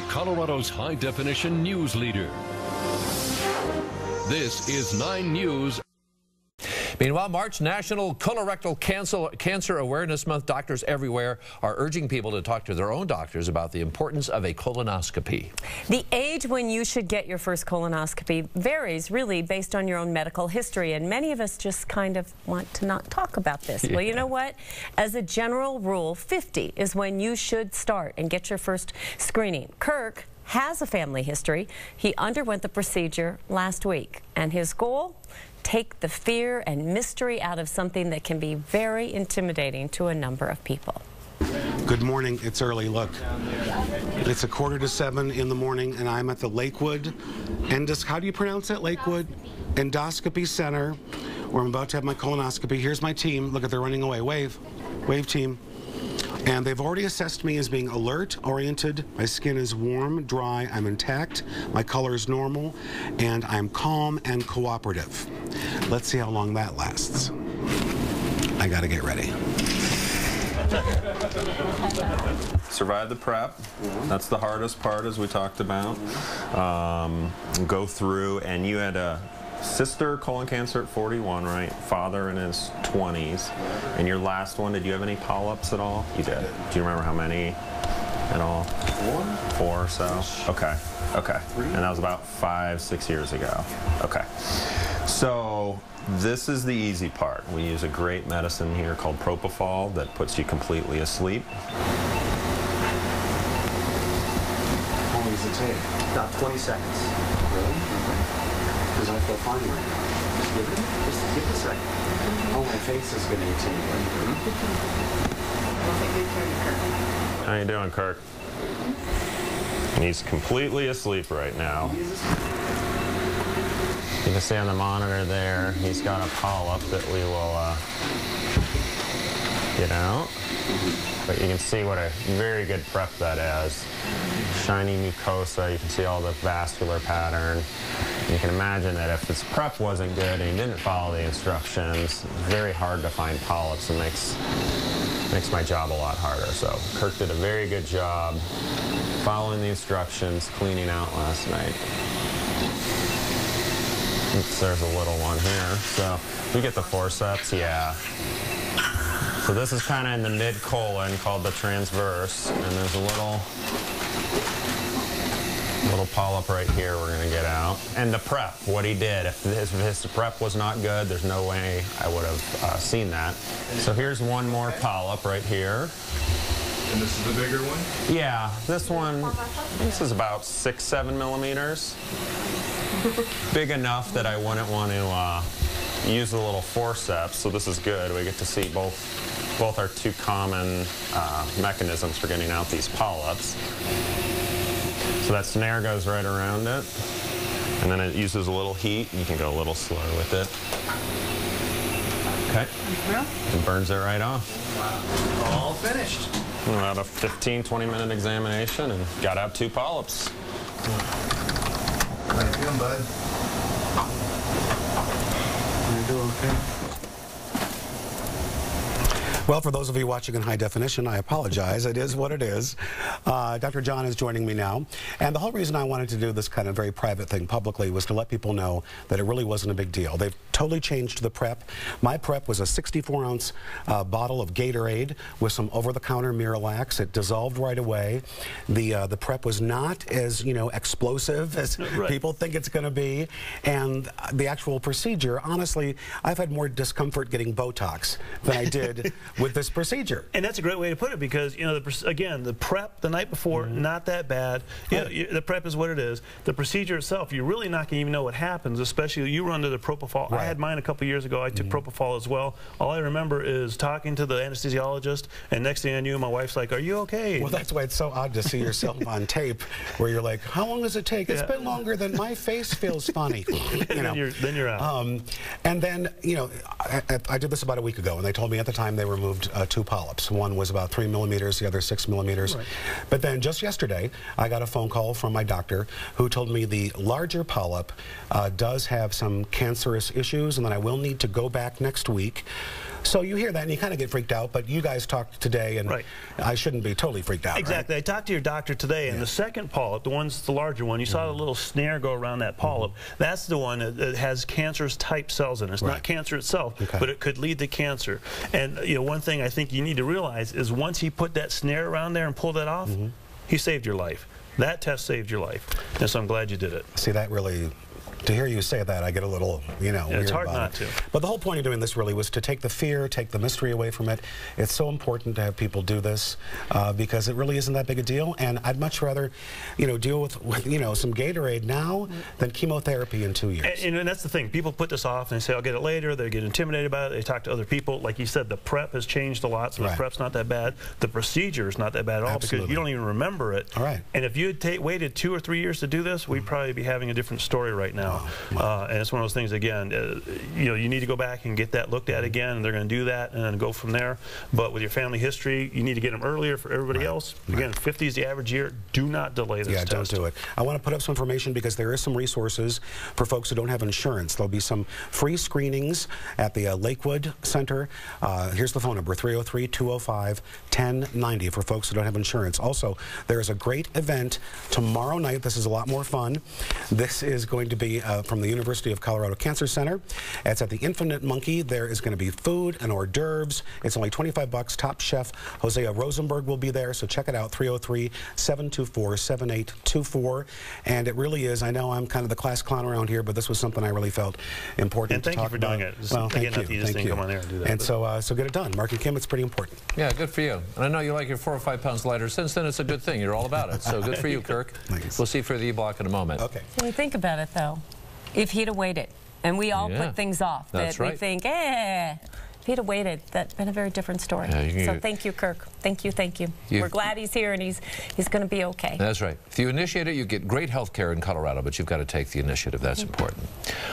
Colorado's high-definition news leader. This is 9 News. Meanwhile, March National Colorectal Cancer Awareness Month. Doctors everywhere are urging people to talk to their own doctors about the importance of a colonoscopy. The age when you should get your first colonoscopy varies really based on your own medical history, and many of us just kind of want to not talk about this. Yeah. Well, you know what? As a general rule, 50 is when you should start and get your first screening. Kirk has a family history. He underwent the procedure last week, and his goal? Take the fear and mystery out of something that can be very intimidating to a number of people. Good morning. It's early. Look, it's 6:45 in the morning, and I'm at the Lakewood how do you pronounce it? Lakewood Endoscopy Center, where I'm about to have my colonoscopy. Here's my team. Look at, they're running away. Wave. Wave, team. And they've already assessed me as being alert, oriented. My skin is warm, dry, I'm intact, my color is normal, and I'm calm and cooperative. Let's see how long that lasts. I gotta get ready. Survive the prep. That's the hardest part, as we talked about. Go through, and you had a sister colon cancer at 41, right? Father in his 20s. And your last one, did you have any polyps at all? You did. Do you remember how many at all? 4 or so? Okay. Okay. And that was about 5-6 years ago. Okay. So this is the easy part. We use a great medicine here called propofol that puts you completely asleep. How long does it take? About 20 seconds. Really? Because I feel fine right now. Just give it a second. Oh, my face is going to change. How you doing, Kirk? He's completely asleep right now. You can see on the monitor there, he's got a polyp that we will get out. But you can see what a very good prep that is. Shiny mucosa, you can see all the vascular pattern. You can imagine that if his prep wasn't good and he didn't follow the instructions, it's very hard to find polyps and makes my job a lot harder. So Kirk did a very good job following the instructions, cleaning out last night. Oops, there's a little one here. So we get the forceps, yeah. So this is kind of in the mid-colon called the transverse, and there's a little polyp right here we're going to get out. And the prep, what he did. If his prep was not good, there's no way I would have seen that. So here's one more polyp right here. And this is the bigger one? Yeah, this is about 6-7 millimeters. Big enough that I wouldn't want to use the little forceps, so this is good. We get to see both our two common mechanisms for getting out these polyps. So that snare goes right around it, and then it uses a little heat. You can go a little slower with it. Okay. It burns it right off. All finished. About a 15-20 minute examination, and got out 2 polyps. How you feeling, bud? You doing okay? Well, for those of you watching in high definition, I apologize. It is what it is. Dr. John is joining me now. And the whole reason I wanted to do this kind of very private thing publicly was to let people know that it really wasn't a big deal. They've totally changed the prep. My prep was a 64-ounce bottle of Gatorade with some over-the-counter Miralax. It dissolved right away. The prep was not as, explosive as people think it's going to be. And the actual procedure, honestly, I've had more discomfort getting Botox than I did with this procedure. And that's a great way to put it, because again, the prep the night before, not that bad. The prep is what it is. The procedure itself, you're really not going to even know what happens, especially you run to the propofol. Right. I had mine a couple years ago. I took propofol as well. All I remember is talking to the anesthesiologist, and next thing I knew, my wife's like, "Are you okay?" Well, that's why it's so odd to see yourself on tape, where you're like, "How long does it take?" It's been longer than my face feels funny. Then you're out. And then, I did this about a week ago, and they told me at the time they removed 2 polyps. One was about 3 millimeters, the other 6 millimeters. Right. But then just yesterday, I got a phone call from my doctor who told me the larger polyp does have some cancerous issues, and that I will need to go back next week So you hear that and you kind of get freaked out, but you guys talked today, and Right. I shouldn't be totally freaked out. Exactly. Right? I talked to your doctor today, and the second polyp, the one's the larger one, you saw the little snare go around that polyp. That's the one that has cancerous type cells in it. It's not cancer itself, but it could lead to cancer. And one thing I think you need to realize is once he put that snare around there and pulled that off, he saved your life. That test saved your life. And so I'm glad you did it. See, that really... To hear you say that, I get a little, weird it's hard about not it. to. But the whole point of doing this really was to take the fear, take the mystery away from it. It's so important to have people do this because it really isn't that big a deal. And I'd much rather, deal with some Gatorade now than chemotherapy in 2 years. And that's the thing. People put this off and they say, I'll get it later. They get intimidated about it. They talk to other people. Like you said, the prep has changed a lot, so the prep's not that bad. The procedure is not that bad at all because you don't even remember it. All right. And if you had waited 2 or 3 years to do this, we'd probably be having a different story right now. And it's one of those things, again, you need to go back and get that looked at again, and they're going to do that and then go from there. But with your family history, you need to get them earlier for everybody else. Again, 50 is the average year. Do not delay this test. Don't do it. I want to put up some information because there is some resources for folks who don't have insurance. There'll be some free screenings at the Lakewood Center. Here's the phone number, 303-205-1090 for folks who don't have insurance. Also, there is a great event tomorrow night. This is a lot more fun. This is going to be from the University of Colorado Cancer Center. It's at the Infinite Monkey. There is going to be food and hors d'oeuvres. It's only $25. Top chef Hosea Rosenberg will be there, so check it out, 303-724-7824. And it really is, I know I'm kind of the class clown around here, but this was something I really felt important to talk about. And thank you for doing it. Well, thank you. Thank you. Come on there and do that. And so get it done. Mark and Kim, it's pretty important. Yeah, good for you. And I know you like your 4 or 5 pounds lighter. Since then, it's a good thing. You're all about it. So good for you, Kirk. Thanks. We'll see you for the E-Block in a moment. Okay. When you think about it, though, if he'd have waited, and we all put things off, That's that right. we think, if he'd have waited, that'd been a very different story. Yeah, so thank you, Kirk. Thank you, thank you. We're glad he's here, and he's going to be okay. That's right. If you initiate it, you get great health care in Colorado, but you've got to take the initiative. That's important.